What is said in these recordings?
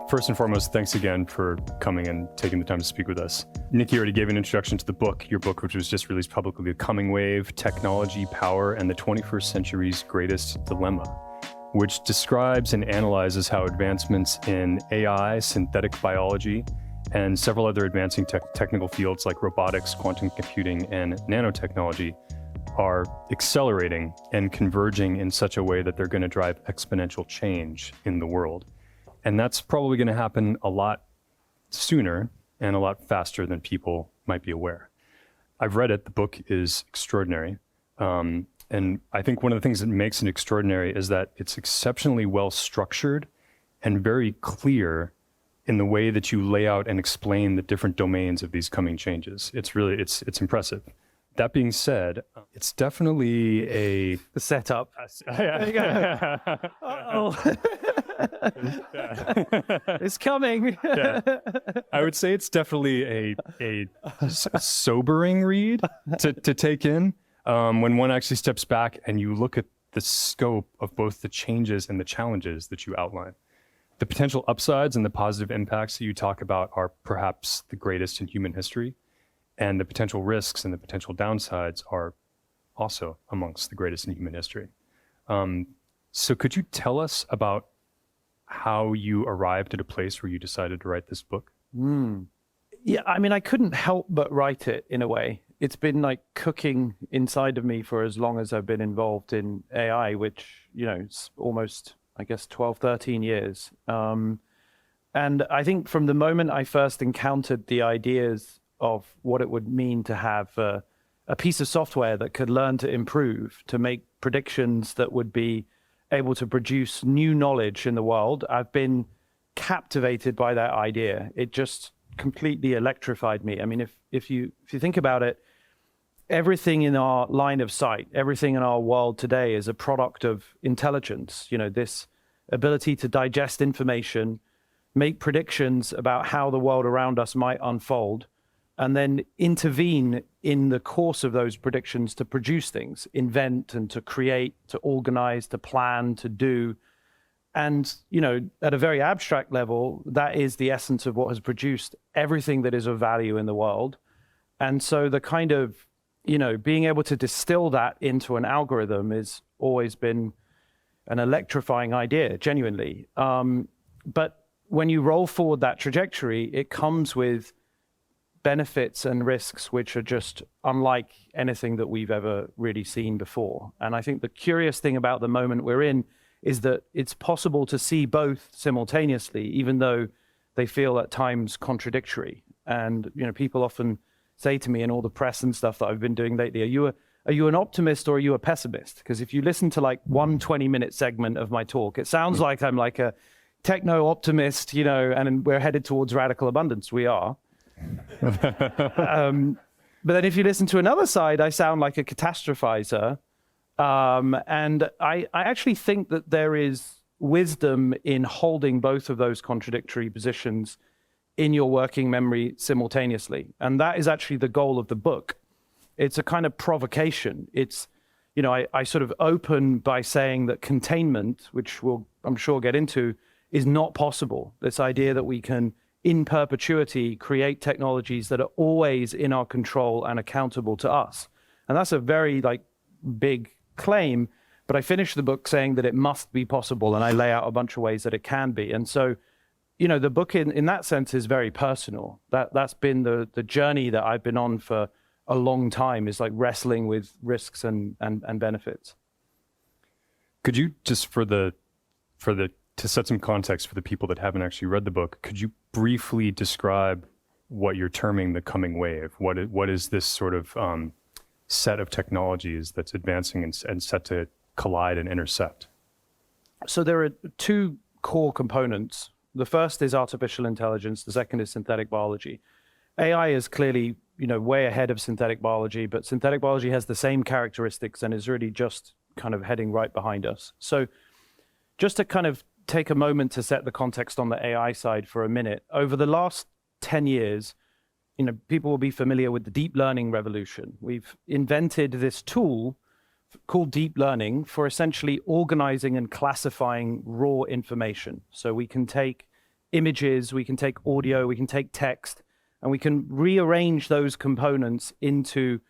First and foremost, thanks again for coming and taking the time to speak with us. Nikki already gave an introduction to the book, your book, which was just released publicly, The Coming Wave, Technology, Power, and the 21st Century's Greatest Dilemma, which describes and analyzes how advancements in AI, synthetic biology, and several other advancing technical fields like robotics, quantum computing, and nanotechnology are accelerating and converging in such a way that they're going to drive exponential change in the world. And that's probably going to happen a lot sooner and a lot faster than people might be aware. I've read it. The book is extraordinary. And I think one of the things that makes it extraordinary is that it's exceptionally well structured and very clear in the way that you lay out and explain the different domains of these coming changes. It's impressive. That being said, it's definitely the setup. There you go. Uh-oh. It's coming. Yeah. I would say it's definitely a sobering read to take in when one actually steps back and you look at the scope of both the changes and the challenges that you outline. The potential upsides and the positive impacts that you talk about are perhaps the greatest in human history, and the potential risks and the potential downsides are also amongst the greatest in human history. So could you tell us about how you arrived at a place where you decided to write this book? Yeah, I mean, I couldn't help but write it in a way. It's been like cooking inside of me for as long as I've been involved in AI, which, it's almost, I guess, 12, 13 years. And I think from the moment I first encountered the ideas of what it would mean to have a piece of software that could learn to improve, to make predictions that would be able to produce new knowledge in the world, I've been captivated by that idea. It just completely electrified me. I mean, if you think about it, everything in our line of sight, everything in our world today is a product of intelligence. This ability to digest information, make predictions about how the world around us might unfold, and then intervene in the course of those predictions to produce things, invent and to create, to organize, to plan, to do. And, at a very abstract level, that is the essence of what has produced everything that is of value in the world. And so the kind of, being able to distill that into an algorithm has always been an electrifying idea, genuinely. But when you roll forward that trajectory, it comes with benefits and risks which are just unlike anything that we've ever really seen before. And I think the curious thing about the moment we're in is that it's possible to see both simultaneously, even though they feel at times contradictory. And people often say to me in all the press and stuff that I've been doing lately, are you an optimist or are you a pessimist? Because if you listen to like one 20-minute segment of my talk, it sounds like I'm like a techno-optimist, and we're headed towards radical abundance. We are. But then if you listen to another side, I sound like a catastrophizer. And I actually think that there is wisdom in holding both of those contradictory positions in your working memory simultaneously. And that is actually the goal of the book. It's a kind of provocation. It's, I sort of open by saying that containment, which we'll, I'm sure, get into, is not possible. This idea that we can in perpetuity create technologies that are always in our control and accountable to us. And that's a very big claim, but I finish the book saying that it must be possible, and I lay out a bunch of ways that it can be. And so, the book in that sense is very personal. That's been the journey that I've been on for a long time, is like wrestling with risks and benefits. Could you just to set some context for the people that haven't actually read the book, could you briefly describe what you're terming the coming wave? What is this sort of set of technologies that's advancing and set to collide and intersect? So there are two core components. The first is artificial intelligence. The second is synthetic biology. AI is clearly, way ahead of synthetic biology, but synthetic biology has the same characteristics and is really just kind of heading right behind us. So just to kind of take a moment to set the context on the AI side for a minute. Over the last 10 years, people will be familiar with the deep learning revolution. We've invented this tool called deep learning for essentially organizing and classifying raw information. So we can take images, we can take audio, we can take text, and we can rearrange those components into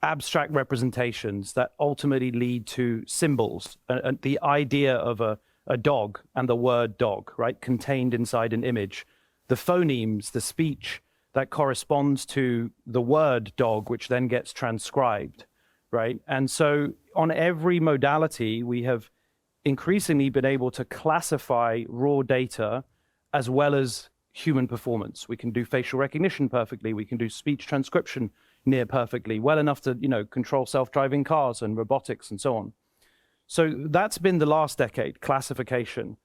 abstract representations that ultimately lead to symbols. The idea of a dog and the word dog, right, contained inside an image. The phonemes, the speech that corresponds to the word dog, which then gets transcribed, right? And so on every modality, we have increasingly been able to classify raw data as well as human performance. We can do facial recognition perfectly. We can do speech transcription near perfectly, well enough to, control self-driving cars and robotics and so on. So that's been the last decade, classification.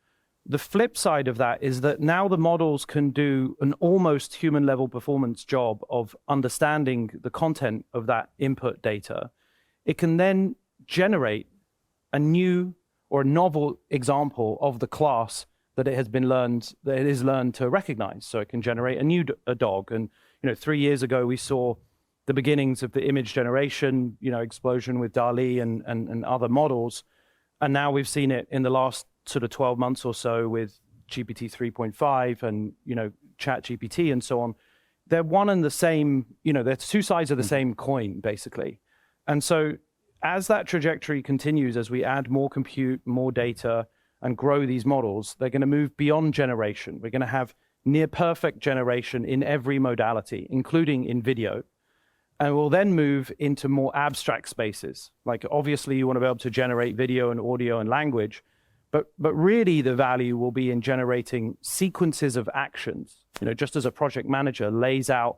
The flip side of that is that now the models can do an almost human level performance job of understanding the content of that input data. It can then generate a new or a novel example of the class that it is learned to recognize. So it can generate a dog. And 3 years ago we saw the beginnings of the image generation, explosion with DALL-E and other models. And now we've seen it in the last sort of 12 months or so with GPT 3.5 and, Chat GPT and so on. They're one and the same, they're two sides of the same coin, basically. And so as that trajectory continues, as we add more compute, more data, and grow these models, they're going to move beyond generation. We're going to have near perfect generation in every modality, including in video. And we'll then move into more abstract spaces. Like obviously you want to be able to generate video and audio and language, but really the value will be in generating sequences of actions. Just as a project manager lays out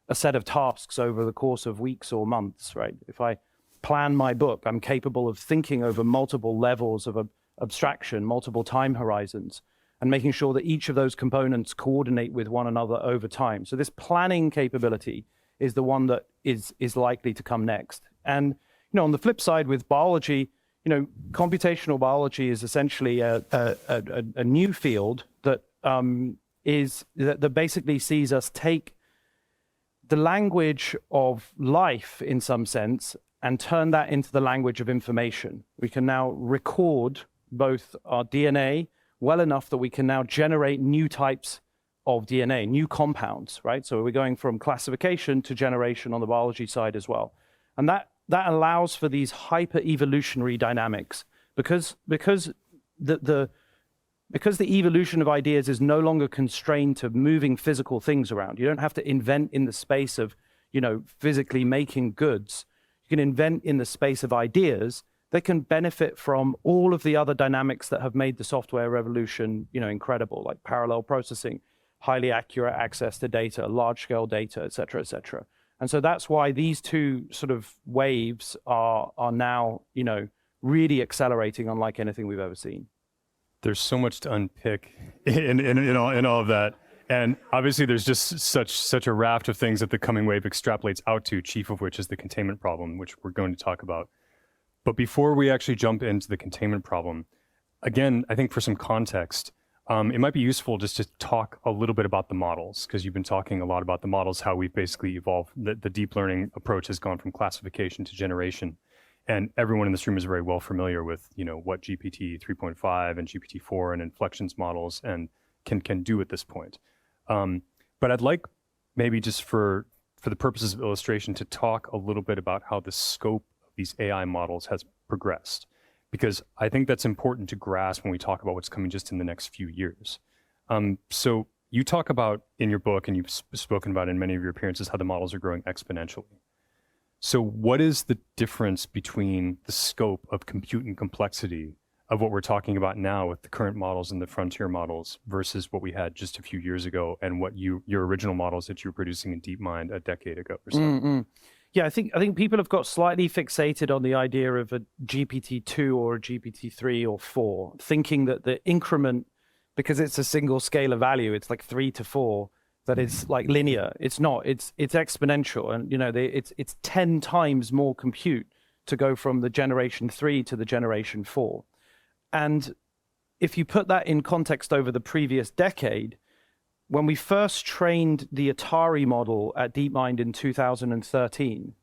a set of tasks over the course of weeks or months, right? If I plan my book, I'm capable of thinking over multiple levels of abstraction, multiple time horizons, and making sure that each of those components coordinate with one another over time. So this planning capability is the one that is likely to come next. And on the flip side with biology, computational biology is essentially a new field that that basically sees us take the language of life in some sense and turn that into the language of information. We can now record both our DNA well enough that we can now generate new types of DNA, new compounds, right? So we're going from classification to generation on the biology side as well. And that allows for these hyper evolutionary dynamics because the evolution of ideas is no longer constrained to moving physical things around. You don't have to invent in the space of, physically making goods. You can invent in the space of ideas that can benefit from all of the other dynamics that have made the software revolution, incredible, like parallel processing, highly accurate access to data, large-scale data, et cetera, et cetera. And so that's why these two sort of waves are now, really accelerating unlike anything we've ever seen. There's so much to unpick in all of that. And obviously there's just such a raft of things that the coming wave extrapolates out to, chief of which is the containment problem, which we're going to talk about. But before we actually jump into the containment problem, again, I think for some context, it might be useful just to talk a little bit about the models, because you've been talking a lot about the models, how we've basically evolved. The deep learning approach has gone from classification to generation. And everyone in this room is very well familiar with, what GPT 3.5 and GPT 4 and inflections models and can do at this point. But I'd like maybe just for the purposes of illustration to talk a little bit about how the scope of these AI models has progressed, because I think that's important to grasp when we talk about what's coming just in the next few years. So you talk about in your book, and you've spoken about in many of your appearances, how the models are growing exponentially. So what is the difference between the scope of compute and complexity of what we're talking about now with the current models and the frontier models versus what we had just a few years ago and what your original models that you were producing in DeepMind a decade ago or so? Mm-hmm. Yeah, I think people have got slightly fixated on the idea of a GPT-2 or a GPT-3 or 4, thinking that the increment, because it's a single scalar value, it's like 3 to 4, that it's like linear. It's not. It's exponential, and it's 10 times more compute to go from the generation 3 to the generation 4. And if you put that in context over the previous decade, when we first trained the Atari model at DeepMind in 2013,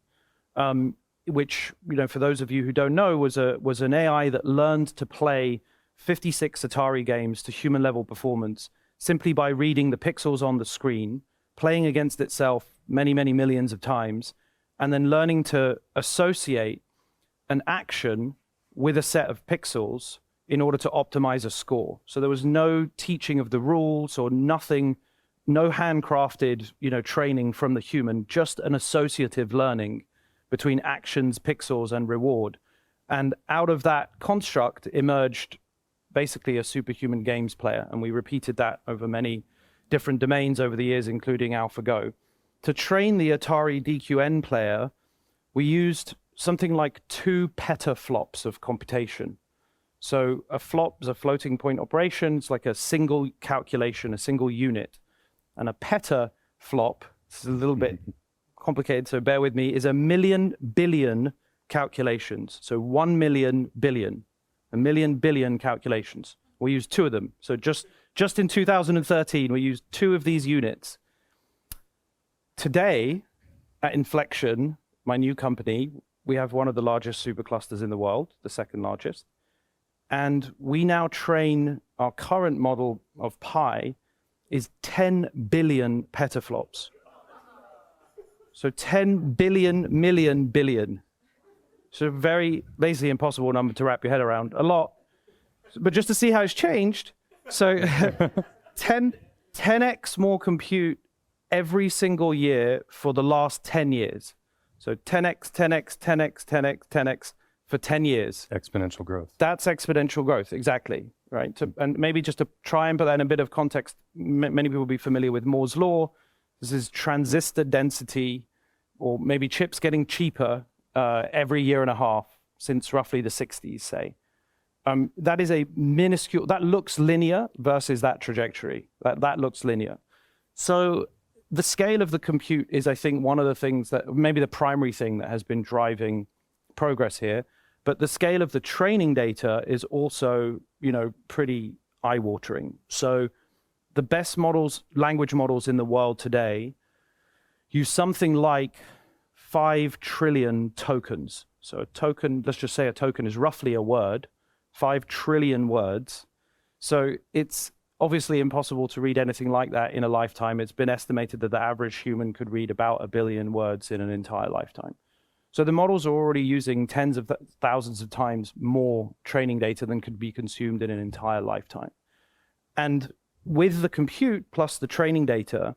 which, for those of you who don't know, was an AI that learned to play 56 Atari games to human level performance simply by reading the pixels on the screen, playing against itself many, many millions of times, and then learning to associate an action with a set of pixels in order to optimize a score. So there was no teaching of the rules or nothing, no handcrafted, training from the human, just an associative learning between actions, pixels, and reward. And out of that construct emerged basically a superhuman games player. And we repeated that over many different domains over the years, including AlphaGo. To train the Atari DQN player, we used something like 2 petaflops of computation. So a flop is a floating point operation. It's like a single calculation, a single unit. And a petaflop, this is a little bit complicated, so bear with me, is 1,000,000 billion calculations. So 1,000,000 billion, 1,000,000 billion calculations. We used 2 of them. So just in 2013, we used 2 of these units. Today, at Inflection, my new company, we have one of the largest superclusters in the world, the 2nd largest. And we now train our current model of Pi is 10 billion petaflops. So 10 billion million billion. So very basically impossible number to wrap your head around. A lot. But just to see how it's changed, so 10x more compute every single year for the last 10 years. So 10x, 10x, 10x, 10x, 10x for 10 years. Exponential growth. That's exponential growth, exactly, right? And maybe just to try and put that in a bit of context, many people will be familiar with Moore's law. This is transistor density, or maybe chips getting cheaper every year and a half since roughly the 60s, say. That is a minuscule, that looks linear versus that trajectory. That looks linear. So the scale of the compute is, I think, one of the things that, maybe the primary thing that has been driving progress here. But the scale of the training data is also, pretty eye-watering. So the best models, language models in the world today, use something like 5 trillion tokens. So a token, let's just say a token is roughly a word, 5 trillion words. So it's obviously impossible to read anything like that in a lifetime. It's been estimated that the average human could read about 1 billion words in an entire lifetime. So the models are already using tens of thousands of times more training data than could be consumed in an entire lifetime. And with the compute plus the training data,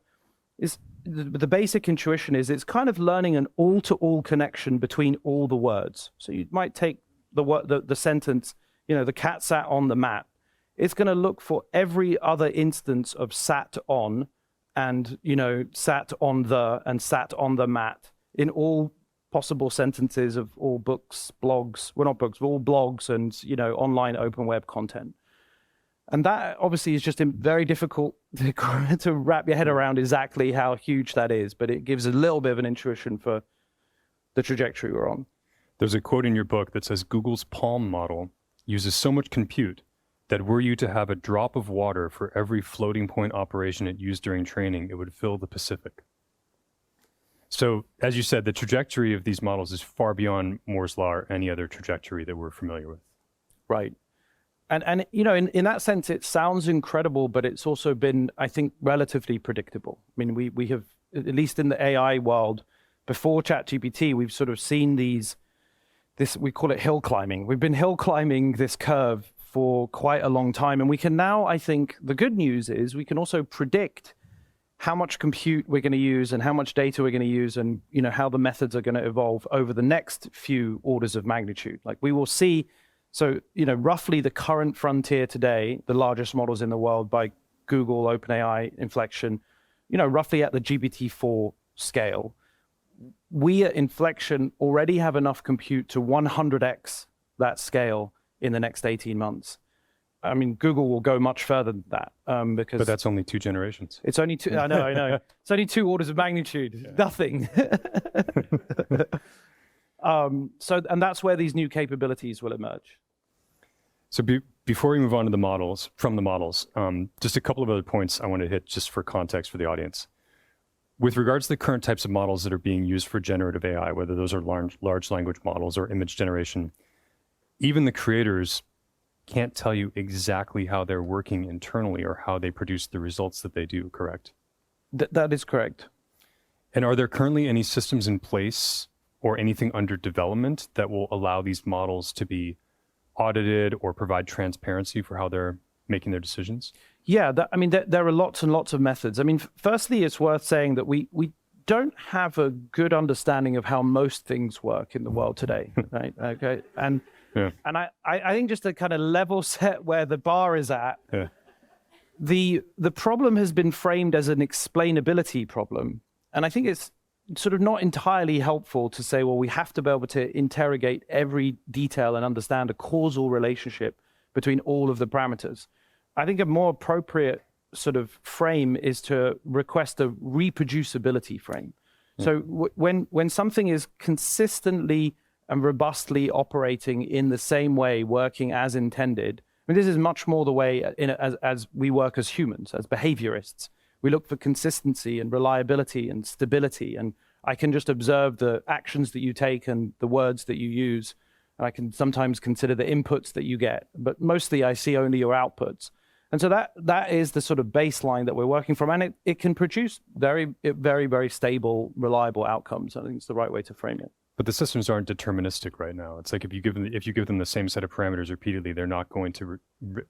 the basic intuition is it's kind of learning an all-to-all connection between all the words. So you might take the sentence, the cat sat on the mat. It's going to look for every other instance of sat on and, sat on the and sat on the mat in all possible sentences of all books, blogs, well, not books, but all blogs and, online open web content. And that obviously is just very difficult to wrap your head around exactly how huge that is, but it gives a little bit of an intuition for the trajectory we're on. There's a quote in your book that says Google's Palm model uses so much compute that were you to have a drop of water for every floating point operation it used during training, it would fill the Pacific. So, as you said, the trajectory of these models is far beyond Moore's law or any other trajectory that we're familiar with. Right. And in that sense, it sounds incredible, but it's also been, I think, relatively predictable. I mean, we have, at least in the AI world, before ChatGPT, we've sort of seen this, we call it hill climbing. We've been hill climbing this curve for quite a long time. And we can now, I think, the good news is we can also predict how much compute we're going to use and how much data we're going to use and, how the methods are going to evolve over the next few orders of magnitude. Like we will see. So, roughly the current frontier today, the largest models in the world by Google, OpenAI, Inflection, roughly at the GPT-4 scale. We at Inflection already have enough compute to 100x that scale in the next 18 months. I mean, Google will go much further than that because... But that's only 2 generations. It's only 2, I know. It's only 2 orders of magnitude, yeah. Nothing. And that's where these new capabilities will emerge. So before we move on to the models, just a couple of other points I want to hit just for context for the audience. With regards to the current types of models that are being used for generative AI, whether those are large language models or image generation, even the creators can't tell you exactly how they're working internally or how they produce the results that they do, correct? That is correct. And are there currently any systems in place or anything under development that will allow these models to be audited or provide transparency for how they're making their decisions? Yeah, there are lots and lots of methods. I mean, firstly, it's worth saying that we don't have a good understanding of how most things work in the world today, right? Okay, and I think just to kind of level set where the bar is at, the problem has been framed as an explainability problem, and I think it's sort of not entirely helpful to say, well, we have to be able to interrogate every detail and understand a causal relationship between all of the parameters. I think a more appropriate sort of frame is to request a reproducibility frame. So when something is consistently and robustly operating in the same way, working as intended, I mean, this is much more the way as we work as humans, as behaviorists. We look for consistency and reliability and stability, and I can just observe the actions that you take and the words that you use, and I can sometimes consider the inputs that you get, but mostly I see only your outputs. And so that is the sort of baseline that we're working from, and it can produce very, very stable, reliable outcomes. I think it's the right way to frame it. But the systems aren't deterministic right now. It's like if you give them the same set of parameters repeatedly, they're not going to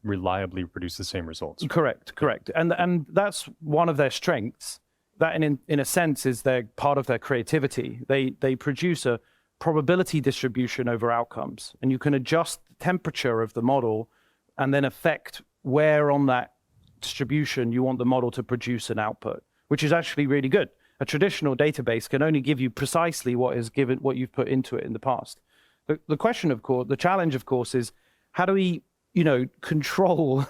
reliably produce the same results. Correct. And that's one of their strengths. That in a sense is their part of their creativity. They produce a probability distribution over outcomes, and you can adjust the temperature of the model and then affect where on that distribution you want the model to produce an output, which is actually really good. A traditional database can only give you precisely what you've put into it in the past. The question, of course, the challenge, of course, is how do we, control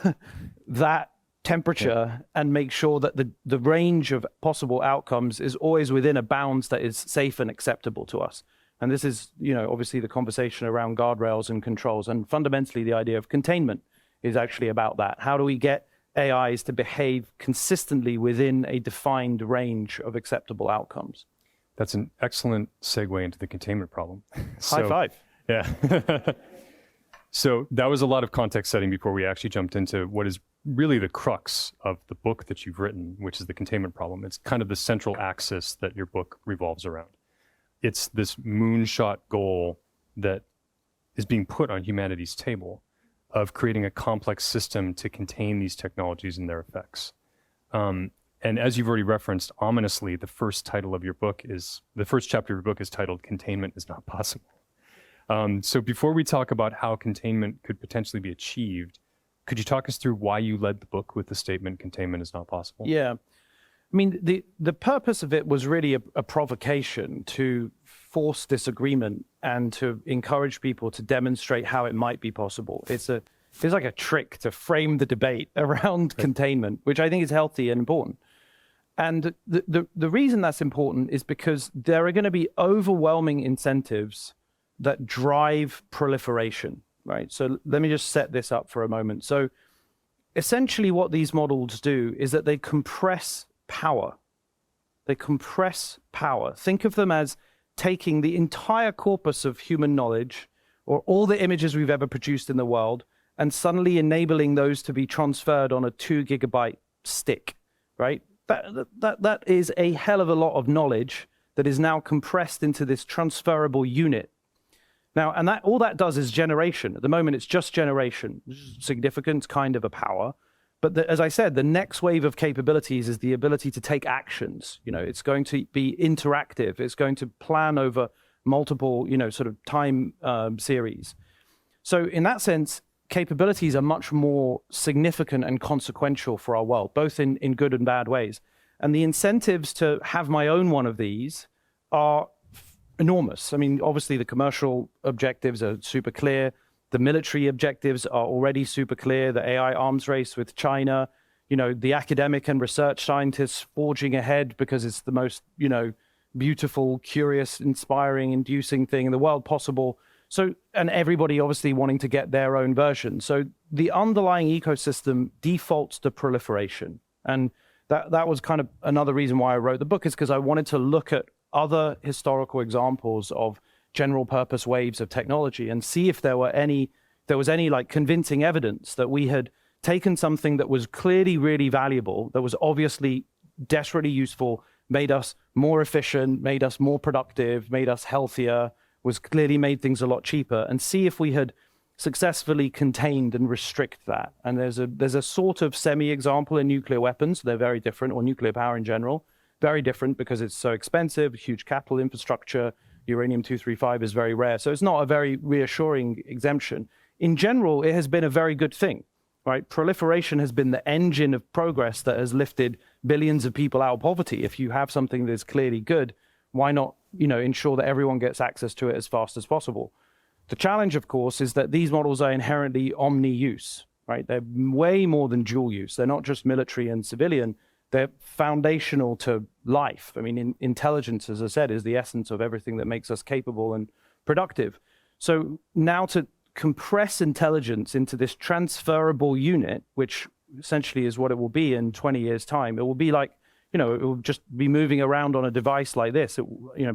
that temperature and make sure that the range of possible outcomes is always within a bounds that is safe and acceptable to us. And this is, obviously the conversation around guardrails and controls, and fundamentally the idea of containment is actually about that. How do we get AIs to behave consistently within a defined range of acceptable outcomes? That's an excellent segue into the containment problem. High five. Yeah. So that was a lot of context setting before we actually jumped into what is really the crux of the book that you've written, which is the containment problem. It's kind of the central axis that your book revolves around. It's this moonshot goal that is being put on humanity's table of creating a complex system to contain these technologies and their effects. And as you've already referenced, ominously, the first chapter of your book is titled "Containment is Not Possible." So before we talk about how containment could potentially be achieved, could you talk us through why you led the book with the statement "Containment is not possible"? Yeah. I mean, the purpose of it was really a provocation to force disagreement and to encourage people to demonstrate how it might be possible. It's like a trick to frame the debate around containment, which I think is healthy and important. And the reason that's important is because there are going to be overwhelming incentives that drive proliferation, right? So let me just set this up for a moment. So essentially what these models do is that they compress power. They compress power. Think of them as taking the entire corpus of human knowledge or all the images we've ever produced in the world and suddenly enabling those to be transferred on a 2 gigabyte stick, right? That is a hell of a lot of knowledge that is now compressed into this transferable unit. Now, and all that does is generation. At the moment, it's just generation. Significant kind of a power. But as I said, the next wave of capabilities is the ability to take actions. It's going to be interactive. It's going to plan over multiple, sort of time series. So in that sense, capabilities are much more significant and consequential for our world, both in good and bad ways. And the incentives to have my own one of these are enormous. I mean, obviously the commercial objectives are super clear. The military objectives are already super clear. The AI arms race with China, the academic and research scientists forging ahead because it's the most, beautiful, curious, inspiring, inducing thing in the world possible. So, and everybody obviously wanting to get their own version. So the underlying ecosystem defaults to proliferation. And that was kind of another reason why I wrote the book, is because I wanted to look at other historical examples of general purpose waves of technology and see if there was any like convincing evidence that we had taken something that was clearly really valuable, that was obviously desperately useful, made us more efficient, made us more productive, made us healthier, was clearly made things a lot cheaper, and see if we had successfully contained and restrict that. And there's a sort of semi-example in nuclear weapons. They're very different, or nuclear power in general, very different because it's so expensive, huge capital infrastructure. Uranium-235 is very rare. So it's not a very reassuring exemption. In general, it has been a very good thing, right? Proliferation has been the engine of progress that has lifted billions of people out of poverty. If you have something that's clearly good, why not, ensure that everyone gets access to it as fast as possible? The challenge, of course, is that these models are inherently omni-use, right? They're way more than dual use. They're not just military and civilian. They're foundational to life. I mean, intelligence, as I said, is the essence of everything that makes us capable and productive. So now to compress intelligence into this transferable unit, which essentially is what it will be in 20 years' time, it will be like, it will just be moving around on a device like this,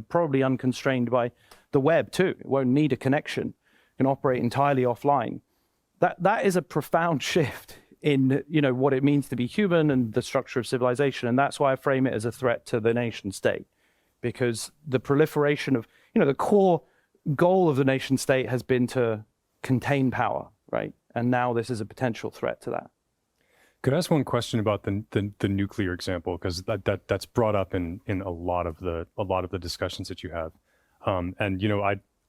probably unconstrained by the web too. It won't need a connection. It can operate entirely offline. That is a profound shift in what it means to be human and the structure of civilization. And that's why I frame it as a threat to the nation state, because the proliferation of, the core goal of the nation state has been to contain power, right? And now this is a potential threat to that. Could I ask one question about the nuclear example, because that's brought up in a lot of the discussions that you have, and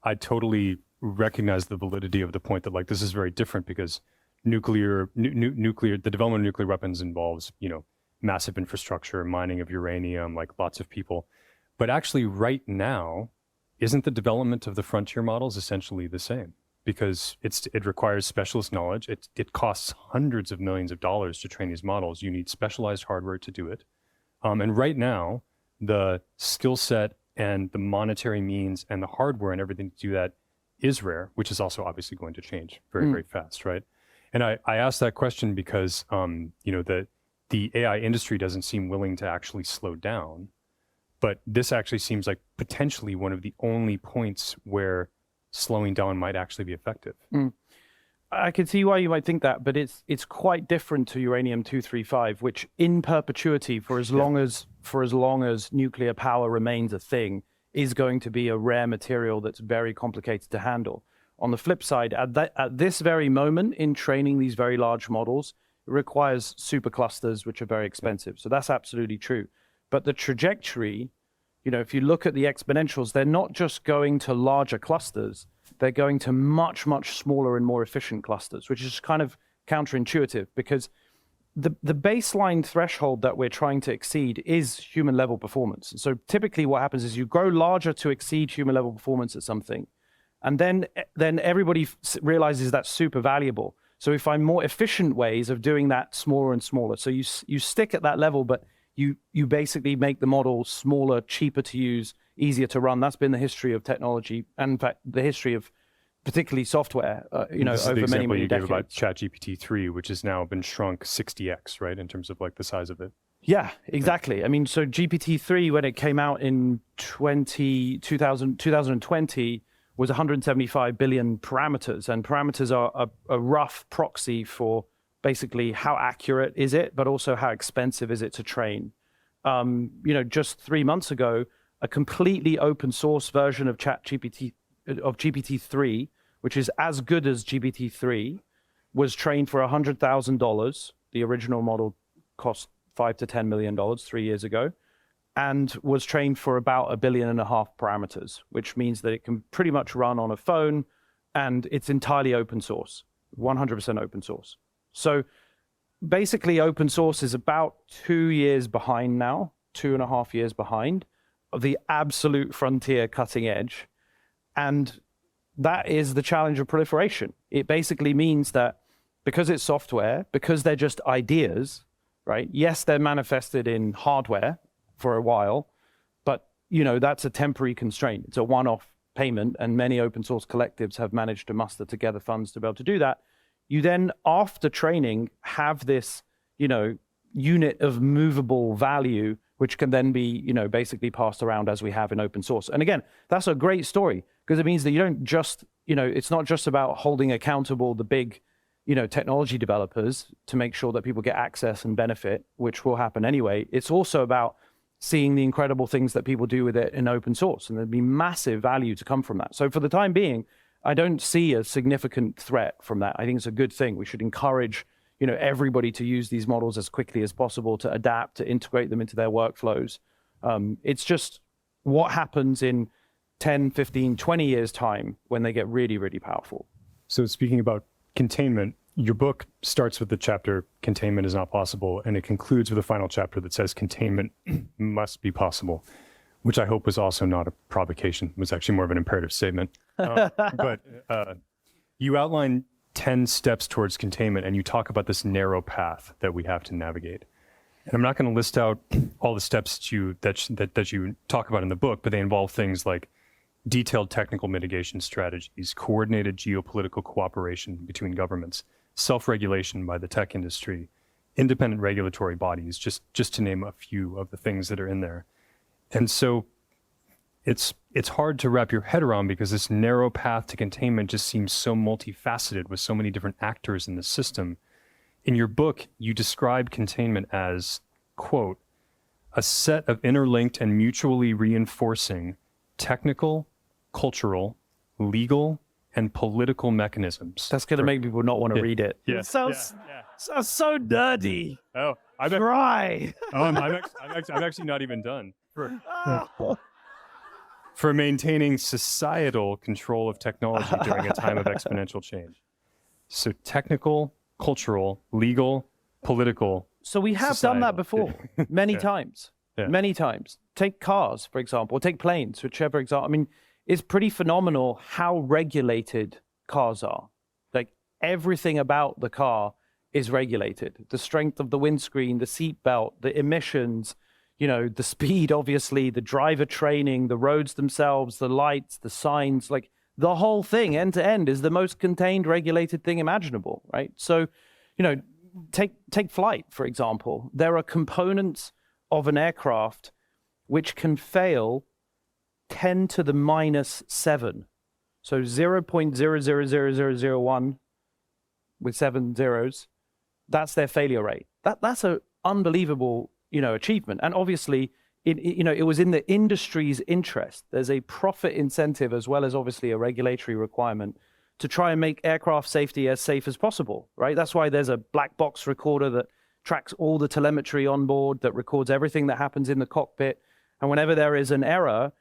I totally recognize the validity of the point that like this is very different because nuclear the development of nuclear weapons involves massive infrastructure, mining of uranium, like lots of people, but actually right now, isn't the development of the frontier models essentially the same? Because it requires specialist knowledge. It costs hundreds of millions of dollars to train these models. You need specialized hardware to do it. And right now, the skill set and the monetary means and the hardware and everything to do that is rare, which is also obviously going to change very, very fast, right? And I asked that question because the AI industry doesn't seem willing to actually slow down, but this actually seems like potentially one of the only points where slowing down might actually be effective. I can see why you might think that, but it's quite different to uranium-235, which in perpetuity, for as long as nuclear power remains a thing, is going to be a rare material that's very complicated to handle. On the flip side, at this very moment in training these very large models, it requires superclusters, which are very expensive. So that's absolutely true. But the trajectory, if you look at the exponentials, they're not just going to larger clusters, they're going to much, much smaller and more efficient clusters, which is kind of counterintuitive because the baseline threshold that we're trying to exceed is human level performance. So typically what happens is you grow larger to exceed human level performance at something, and then everybody realizes that's super valuable. So we find more efficient ways of doing that smaller and smaller. So you stick at that level, but you basically make the model smaller, cheaper to use, easier to run. That's been the history of technology, and in fact, the history of particularly software, over many, many you decades. Gave about ChatGPT-3, which has now been shrunk 60x, right, in terms of like the size of it. Yeah, exactly. I mean, so GPT-3, when it came out in 2020, was 175 billion parameters, and parameters are a rough proxy for basically how accurate is it, but also how expensive is it to train. Just 3 months ago, a completely open source version of GPT-3, which is as good as GPT-3, was trained for $100,000. The original model cost $5 to $10 million 3 years ago, and was trained for about 1.5 billion parameters, which means that it can pretty much run on a phone, and it's entirely open source, 100% open source. So basically open source is about 2 years behind now, 2.5 years behind of the absolute frontier cutting edge. And that is the challenge of proliferation. It basically means that because it's software, because they're just ideas, right? Yes, they're manifested in hardware for a while, but that's a temporary constraint. It's a one-off payment, and many open source collectives have managed to muster together funds to be able to do that. You then, after training, have this, unit of movable value, which can then be, basically passed around as we have in open source. And again, that's a great story because it means that you don't just, it's not just about holding accountable the big, technology developers to make sure that people get access and benefit, which will happen anyway. It's also about seeing the incredible things that people do with it in open source, and there'd be massive value to come from that. So for the time being, I don't see a significant threat from that. I think it's a good thing. We should encourage, everybody to use these models as quickly as possible, to adapt, to integrate them into their workflows. It's just what happens in 10, 15, 20 years time when they get really, really powerful. So speaking about containment, your book starts with the chapter, Containment is not possible, and it concludes with a final chapter that says containment must be possible, which I hope was also not a provocation. It was actually more of an imperative statement. But you outline 10 steps towards containment, and you talk about this narrow path that we have to navigate. And I'm not going to list out all the steps that you talk about in the book, but they involve things like detailed technical mitigation strategies, coordinated geopolitical cooperation between governments, self-regulation by the tech industry, independent regulatory bodies, just to name a few of the things that are in there. And so it's hard to wrap your head around because this narrow path to containment just seems so multifaceted with so many different actors in the system. In your book, you describe containment as, quote, a set of interlinked and mutually reinforcing technical, cultural, legal, and political mechanisms. That's going to make people not want to read it. Yeah. It sounds so nerdy. Oh, Dry. I'm actually not even done. For maintaining societal control of technology during a time of exponential change. So technical, cultural, legal, political. So we have done that before many times. Yeah. Many times. Take cars, for example, or take planes, whichever example. I mean, it's pretty phenomenal how regulated cars are. Like everything about the car is regulated. The strength of the windscreen, the seat belt, the emissions, the speed, obviously, the driver training, the roads themselves, the lights, the signs, like the whole thing end to end is the most contained, regulated thing imaginable, right? So, take flight, for example. There are components of an aircraft which can fail 10 to the minus 7. So 0.000001 with 7 zeros, that's their failure rate. That's an unbelievable, achievement. And obviously, it was in the industry's interest. There's a profit incentive as well as obviously a regulatory requirement to try and make aircraft safety as safe as possible, right? That's why there's a black box recorder that tracks all the telemetry on board, that records everything that happens in the cockpit. And whenever there is an error,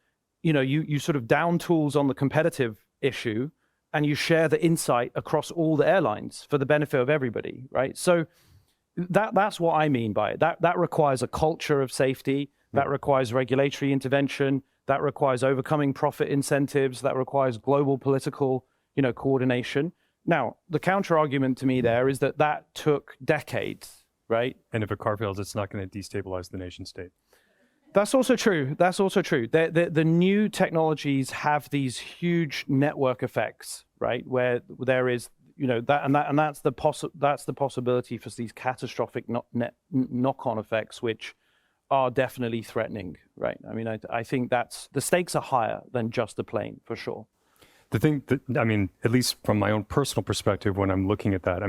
you sort of down tools on the competitive issue and you share the insight across all the airlines for the benefit of everybody, right? So that's what I mean by it. That requires a culture of safety, that requires regulatory intervention, that requires overcoming profit incentives, that requires global political, coordination. Now, the counter argument to me there is that took decades, right? And if a car fails, it's not going to destabilize the nation state. That's also true. The new technologies have these huge network effects, right? Where there is, that's the possibility for these catastrophic knock-on effects, which are definitely threatening, right? I mean, I think the stakes are higher than just a plane, for sure. The thing that, at least from my own personal perspective, when I'm looking at that,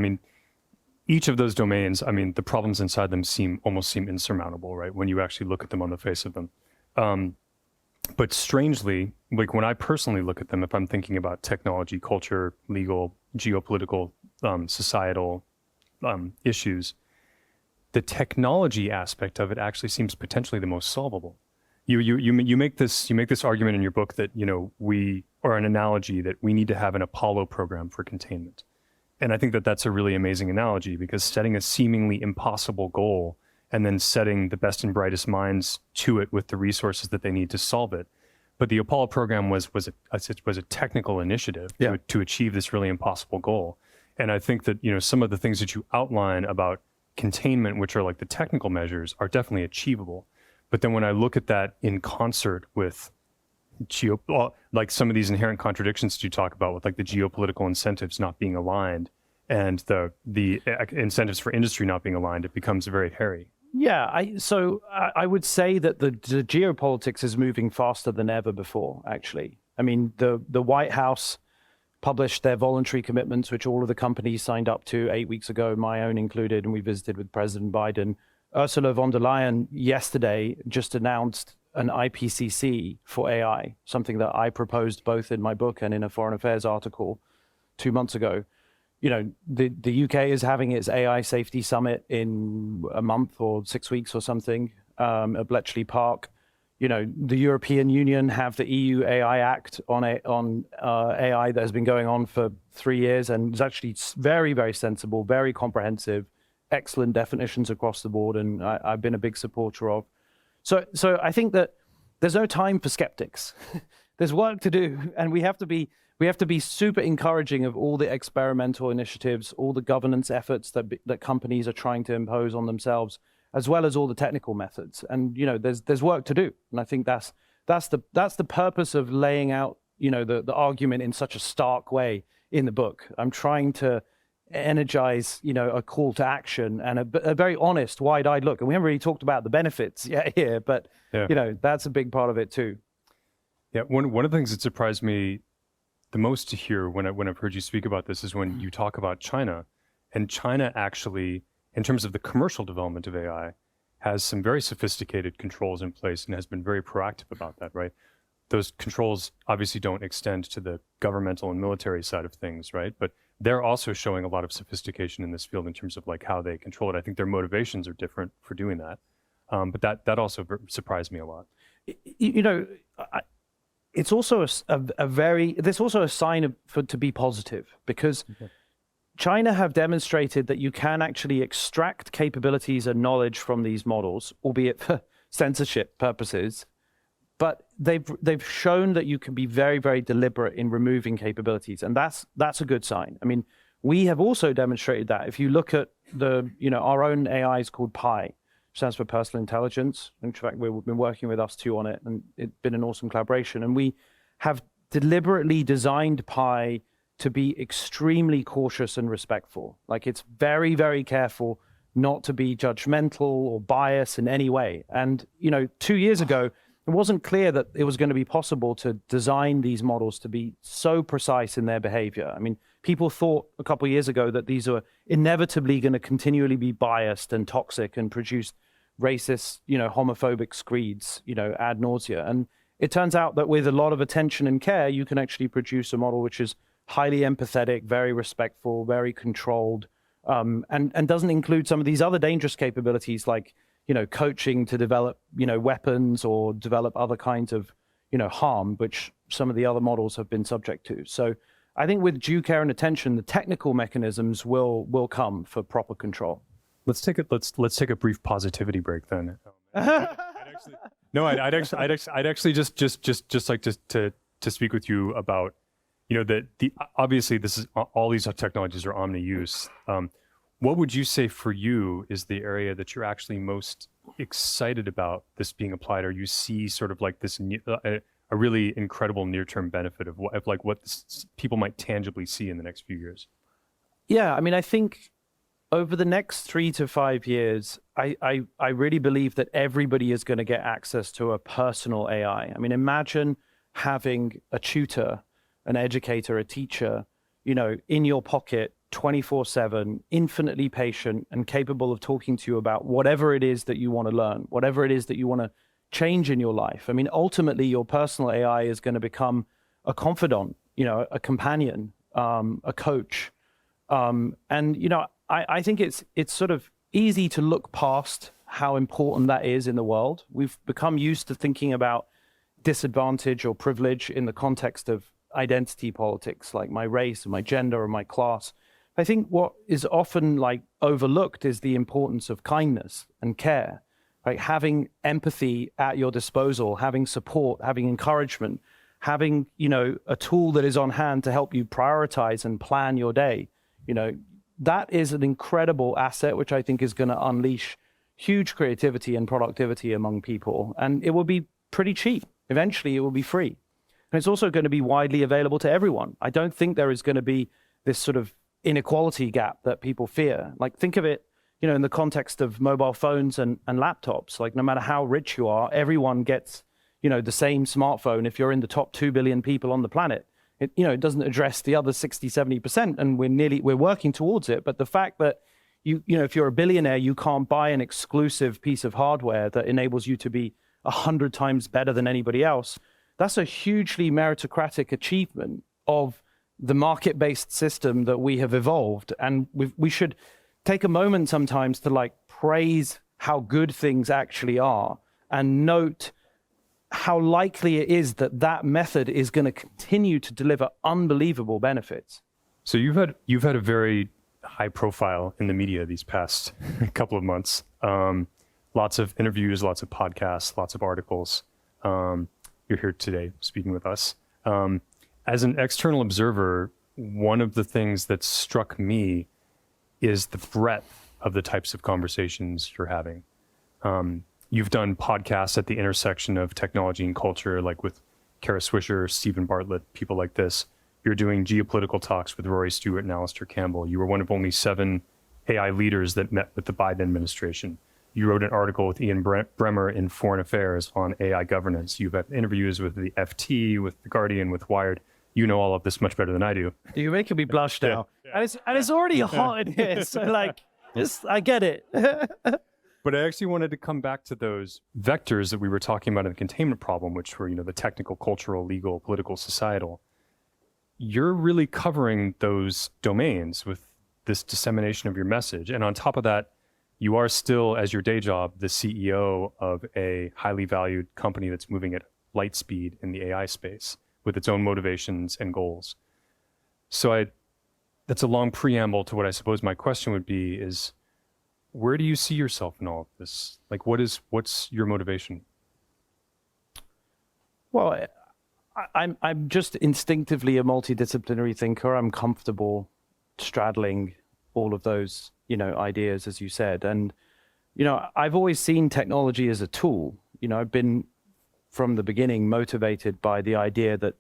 each of those domains, the problems inside them almost seem insurmountable, right? When you actually look at them on the face of them. But strangely, like when I personally look at them, if I'm thinking about technology, culture, legal, geopolitical, societal issues, the technology aspect of it actually seems potentially the most solvable. You make this argument in your book that or an analogy that we need to have an Apollo program for containment. And I think that that's a really amazing analogy because setting a seemingly impossible goal and then setting the best and brightest minds to it with the resources that they need to solve it. But the Apollo program was a technical initiative to achieve this really impossible goal. And I think that, some of the things that you outline about containment, which are like the technical measures, are definitely achievable. But then when I look at that in concert with like some of these inherent contradictions that you talk about with like the geopolitical incentives not being aligned and the incentives for industry not being aligned, it becomes very hairy. Yeah, I would say that the geopolitics is moving faster than ever before, actually. I mean, the White House published their voluntary commitments, which all of the companies signed up to 8 weeks ago, my own included, and we visited with President Biden. Ursula von der Leyen yesterday just announced an IPCC for AI, something that I proposed both in my book and in a Foreign Affairs article 2 months ago. You know, the UK is having its AI Safety Summit in a month or 6 weeks or something at Bletchley Park. You know, the European Union have the EU AI Act on AI that has been going on for 3 years and is actually very, very sensible, very comprehensive, excellent definitions across the board, and I've been a big supporter of. So I think that there's no time for skeptics. There's work to do, and we have to be super encouraging of all the experimental initiatives, all the governance efforts that companies are trying to impose on themselves, as well as all the technical methods. And you know, there's work to do, and I think that's the purpose of laying out, you know, the argument in such a stark way in the book. I'm trying to energize, you know, a call to action and a very honest, wide-eyed look. And we haven't really talked about the benefits yet here, but you know, that's a big part of it too. Yeah, one of the things that surprised me the most to hear when I've heard you speak about this is when you talk about China, and China actually, in terms of the commercial development of AI, has some very sophisticated controls in place and has been very proactive about that, right? Those controls obviously don't extend to the governmental and military side of things, right? But they're also showing a lot of sophistication in this field in terms of like how they control it. I think their motivations are different for doing that. But that also surprised me a lot. You know, it's also there's also a sign to be positive, because China have demonstrated that you can actually extract capabilities and knowledge from these models, albeit for censorship purposes. But they've shown that you can be very, very deliberate in removing capabilities, and that's a good sign. I mean, we have also demonstrated that. If you look at our own AI is called Pi, which stands for Personal Intelligence. In fact, we've been working with ustwo on it, and it's been an awesome collaboration. And we have deliberately designed Pi to be extremely cautious and respectful. Like, it's very, very careful not to be judgmental or biased in any way. And 2 years ago, it wasn't clear that it was going to be possible to design these models to be so precise in their behavior. I mean, people thought a couple of years ago that these are inevitably going to continually be biased and toxic and produce racist, homophobic screeds, ad nausea. And it turns out that with a lot of attention and care, you can actually produce a model which is highly empathetic, very respectful, very controlled, and doesn't include some of these other dangerous capabilities like coaching to develop, weapons or develop other kinds of, harm, which some of the other models have been subject to. So I think with due care and attention, the technical mechanisms will come for proper control. Let's take a brief positivity break then. I'd actually just like to speak with you about, obviously this is all these technologies are omni-use. What would you say for you is the area that you're actually most excited about this being applied, or you see sort of like this a really incredible near-term benefit of what people might tangibly see in the next few years? Yeah, I mean, I think over the next 3 to 5 years, I really believe that everybody is going to get access to a personal AI. I mean, imagine having a tutor, an educator, a teacher, in your pocket 24/7, infinitely patient and capable of talking to you about whatever it is that you want to learn, whatever it is that you want to change in your life. I mean, ultimately, your personal AI is going to become a confidant, a companion, a coach. I think it's sort of easy to look past how important that is in the world. We've become used to thinking about disadvantage or privilege in the context of identity politics, like my race or my gender or my class. I think what is often overlooked is the importance of kindness and care, right? Having empathy at your disposal, having support, having encouragement, having, a tool that is on hand to help you prioritize and plan your day. That is an incredible asset, which I think is going to unleash huge creativity and productivity among people. And it will be pretty cheap. Eventually, it will be free. And it's also going to be widely available to everyone. I don't think there is going to be this sort of inequality gap that people fear. Like, think of it, in the context of mobile phones and laptops. Like, no matter how rich you are, everyone gets, the same smartphone if you're in the top 2 billion people on the planet. It doesn't address the other 60, 70%, and we're working towards it. But the fact that if you're a billionaire, you can't buy an exclusive piece of hardware that enables you to be 100 times better than anybody else, that's a hugely meritocratic achievement of the market-based system that we have evolved. And we should take a moment sometimes to praise how good things actually are and note how likely it is that that method is going to continue to deliver unbelievable benefits. So you've had a very high profile in the media these past couple of months. Lots of interviews, lots of podcasts, lots of articles. You're here today speaking with us. As an external observer, one of the things that struck me is the breadth of the types of conversations you're having. You've done podcasts at the intersection of technology and culture, like with Kara Swisher, Stephen Bartlett, people like this. You're doing geopolitical talks with Rory Stewart and Alistair Campbell. You were one of only 7 AI leaders that met with the Biden administration. You wrote an article with Ian Bremmer in Foreign Affairs on AI governance. You've had interviews with the FT, with The Guardian, with Wired. You know all of this much better than I do. You're making me blush now. Yeah. And it's already hot in here, so I get it. But I actually wanted to come back to those vectors that we were talking about in the containment problem, which were, the technical, cultural, legal, political, societal. You're really covering those domains with this dissemination of your message. And on top of that, you are still, as your day job, the CEO of a highly valued company that's moving at light speed in the AI space with its own motivations and goals. So that's a long preamble to what I suppose my question would be is, where do you see yourself in all of this? What's your motivation? Well, I'm just instinctively a multidisciplinary thinker. I'm comfortable straddling all of those, ideas, as you said. And, I've always seen technology as a tool. I've been from the beginning motivated by the idea that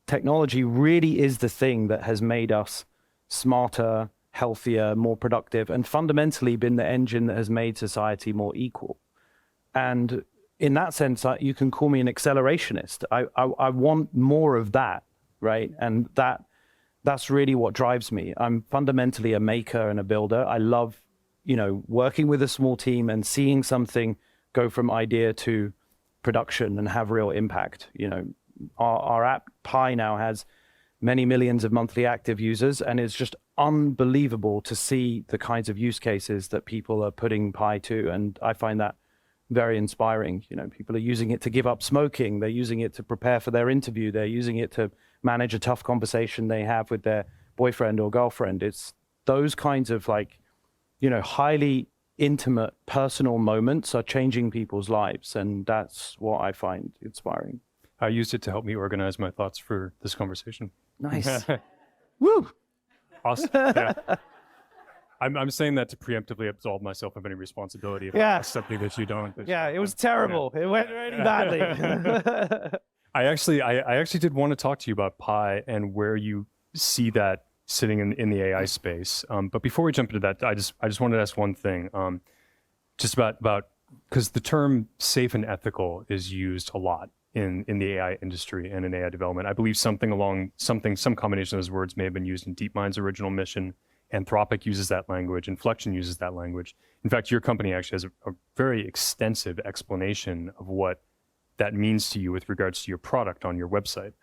technology really is the thing that has made us smarter, healthier, more productive, and fundamentally been the engine that has made society more equal. And in that sense, you can call me an accelerationist. I want more of that, right? And that's really what drives me. I'm fundamentally a maker and a builder. I love, working with a small team and seeing something go from idea to production and have real impact. Our app Pi now has many millions of monthly active users, and it's just unbelievable to see the kinds of use cases that people are putting Pi to. And I find that very inspiring. People are using it to give up smoking. They're using it to prepare for their interview. They're using it to manage a tough conversation they have with their boyfriend or girlfriend. It's those kinds of highly intimate personal moments are changing people's lives. And that's what I find inspiring. I used it to help me organize my thoughts for this conversation. Nice. Woo! Awesome. Yeah. I'm saying that to preemptively absolve myself of any responsibility if it's something that you don't. Yeah, it was terrible. Yeah. It went really badly. I actually did want to talk to you about Pi and where you see that sitting in the AI space. But before we jump into that, I just wanted to ask one thing, just about because the term safe and ethical is used a lot in the AI industry and in AI development. I believe some combination of those words may have been used in DeepMind's original mission. Anthropic uses that language. Inflection uses that language. In fact, your company actually has a very extensive explanation of what that means to you with regards to your product on your website.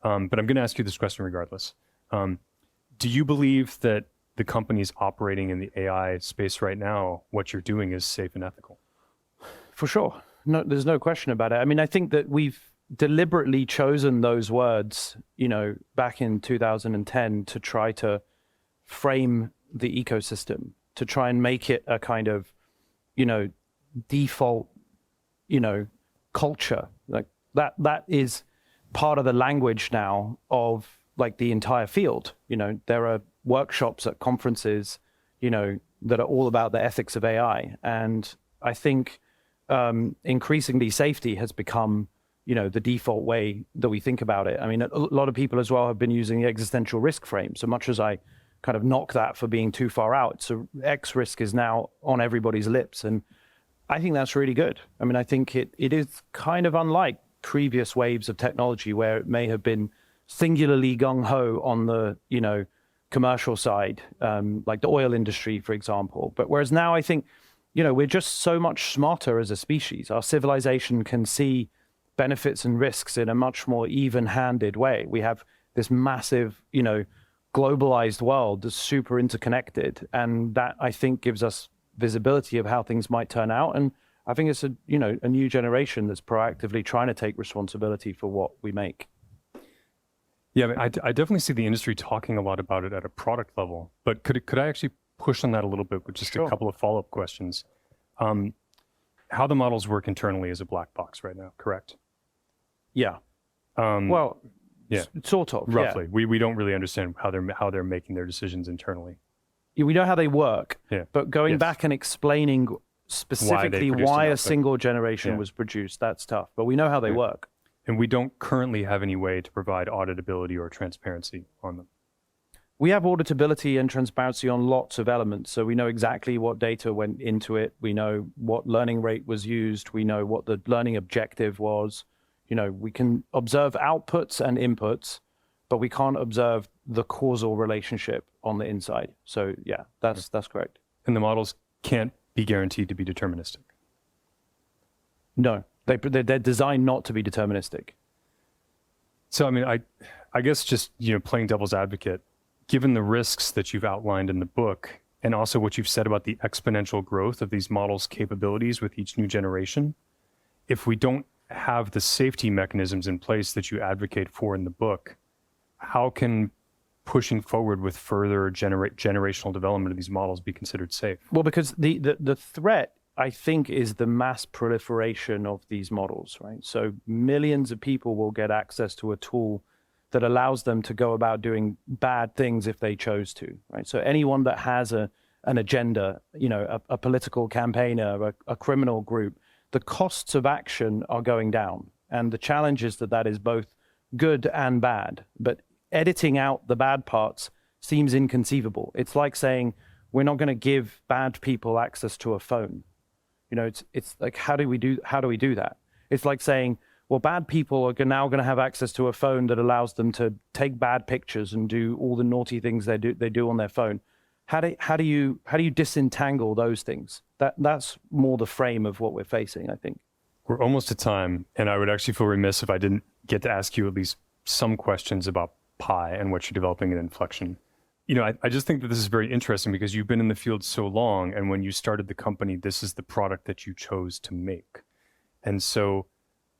But I'm going to ask you this question regardless. Do you believe that the companies operating in the AI space right now, what you're doing is safe and ethical? For sure. No, there's no question about it. I mean, I think that we've deliberately chosen those words, back in 2010 to try to frame the ecosystem, to try and make it a kind of, default, culture. Like that is part of the language now of the entire field. There are workshops at conferences, that are all about the ethics of AI. And I think increasingly safety has become, the default way that we think about it. I mean, a lot of people as well have been using the existential risk frame. So much as I kind of knock that for being too far out. So X risk is now on everybody's lips. And I think that's really good. I mean, I think it is kind of unlike previous waves of technology where it may have been singularly gung-ho on the, commercial side, like the oil industry, for example. But whereas now I think, we're just so much smarter as a species. Our civilization can see benefits and risks in a much more even-handed way. We have this massive, globalized world that's super interconnected. And that, I think, gives us visibility of how things might turn out. And I think it's a new generation that's proactively trying to take responsibility for what we make. Yeah, I mean, I definitely see the industry talking a lot about it at a product level, but could I actually push on that a little bit with just Sure. a couple of follow-up questions? How the models work internally is a black box right now, correct? Yeah. Yeah. Sort of. Roughly. Yeah. We don't really understand how they're making their decisions internally. We know how they work, Yeah. but going Yes. back and explaining specifically produced why an a output. single generation Yeah. was produced, that's tough. But we know how they work. And we don't currently have any way to provide auditability or transparency on them. We have auditability and transparency on lots of elements. So we know exactly what data went into it. We know what learning rate was used. We know what the learning objective was. We can observe outputs and inputs, but we can't observe the causal relationship on the inside. So yeah, that's correct. And the models can't be guaranteed to be deterministic. No, they're designed not to be deterministic. So, I mean, I guess just, playing devil's advocate, given the risks that you've outlined in the book, and also what you've said about the exponential growth of these models' capabilities with each new generation, if we don't have the safety mechanisms in place that you advocate for in the book, how can pushing forward with further generational development of these models be considered safe? Well, because the threat, I think, is the mass proliferation of these models, right? So millions of people will get access to a tool that allows them to go about doing bad things if they chose to, right? So anyone that has an agenda, a political campaigner, a criminal group, the costs of action are going down. And the challenge is that is both good and bad. But editing out the bad parts seems inconceivable. It's like saying, we're not going to give bad people access to a phone. It's like, how do we do that? It's like saying, well, bad people are now going to have access to a phone that allows them to take bad pictures and do all the naughty things they do on their phone. How do you disentangle those things? That's more the frame of what we're facing, I think. We're almost at time, and I would actually feel remiss if I didn't get to ask you at least some questions about Pi and what you're developing in Inflection. I just think that this is very interesting because you've been in the field so long, and when you started the company, this is the product that you chose to make. And so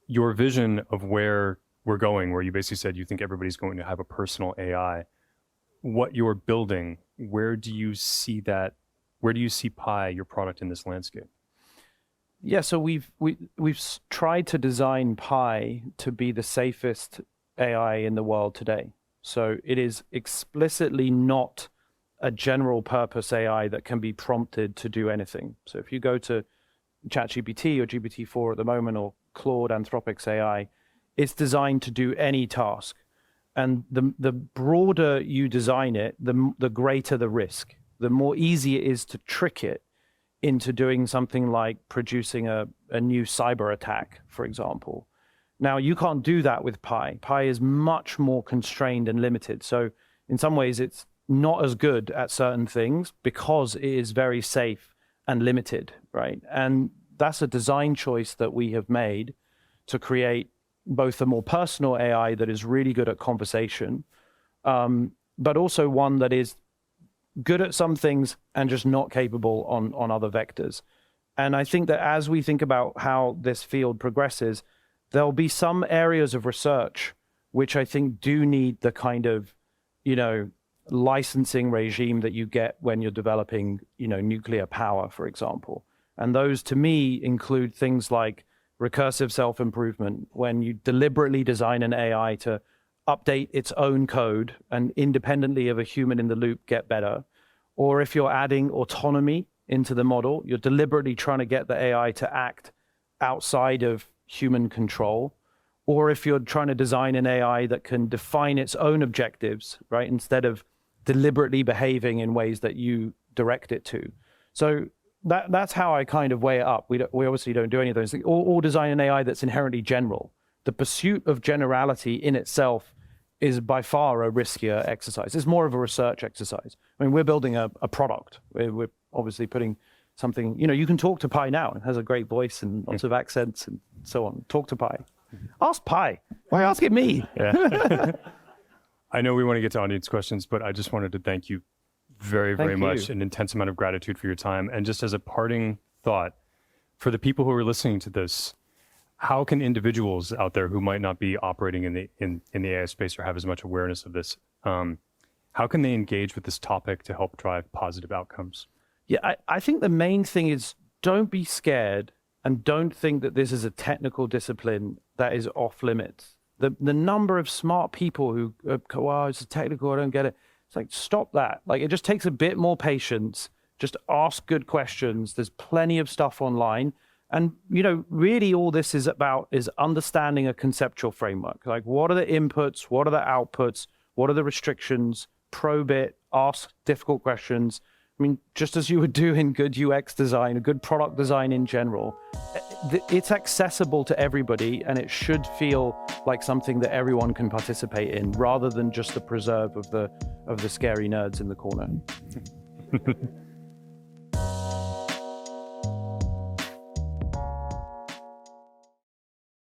your vision of where we're going, where you basically said you think everybody's going to have a personal AI, what you're building, where do you see that? Where do you see Pi, your product, in this landscape? Yeah, so we've tried to design Pi to be the safest AI in the world today. So it is explicitly not a general purpose AI that can be prompted to do anything. So if you go to ChatGPT or GPT-4 at the moment, or Claude, Anthropic's AI, it's designed to do any task. And the broader you design it, the greater the risk. The more easy it is to trick it into doing something like producing a new cyber attack, for example. Now, you can't do that with Pi. Pi is much more constrained and limited. So in some ways, it's not as good at certain things because it is very safe and limited, right? And that's a design choice that we have made to create both a more personal AI that is really good at conversation, but also one that is good at some things and just not capable on other vectors. And I think that as we think about how this field progresses, there'll be some areas of research which I think do need the kind of, licensing regime that you get when you're developing, nuclear power, for example. And those, to me, include things like recursive self-improvement, when you deliberately design an AI to update its own code and independently of a human in the loop get better. Or if you're adding autonomy into the model, you're deliberately trying to get the AI to act outside of human control. Or if you're trying to design an AI that can define its own objectives, right, instead of deliberately behaving in ways that you direct it to. So that's how I kind of weigh it up. We obviously don't do any of those things. Or design an AI that's inherently general. The pursuit of generality in itself is by far a riskier exercise. It's more of a research exercise. I mean, we're building a product. We're obviously putting something, you can talk to Pi now. It has a great voice and lots of accents and so on. Talk to Pi. Ask Pi. Why are you asking me? Yeah. I know we want to get to audience questions, but I just wanted to thank you very much. An intense amount of gratitude for your time. And just as a parting thought, for the people who are listening to this, how can individuals out there who might not be operating in the AI space or have as much awareness of this, how can they engage with this topic to help drive positive outcomes? Yeah, I think the main thing is don't be scared and don't think that this is a technical discipline that is off limits. The number of smart people who go, "Wow, it's technical, I don't get it." It's like, stop that. Like, it just takes a bit more patience. Just ask good questions. There's plenty of stuff online. And, really all this is about is understanding a conceptual framework. Like, what are the inputs? What are the outputs? What are the restrictions? Probe it, ask difficult questions. I mean, just as you would do in good UX design, good product design in general, it's accessible to everybody and it should feel like something that everyone can participate in rather than just the preserve of the scary nerds in the corner.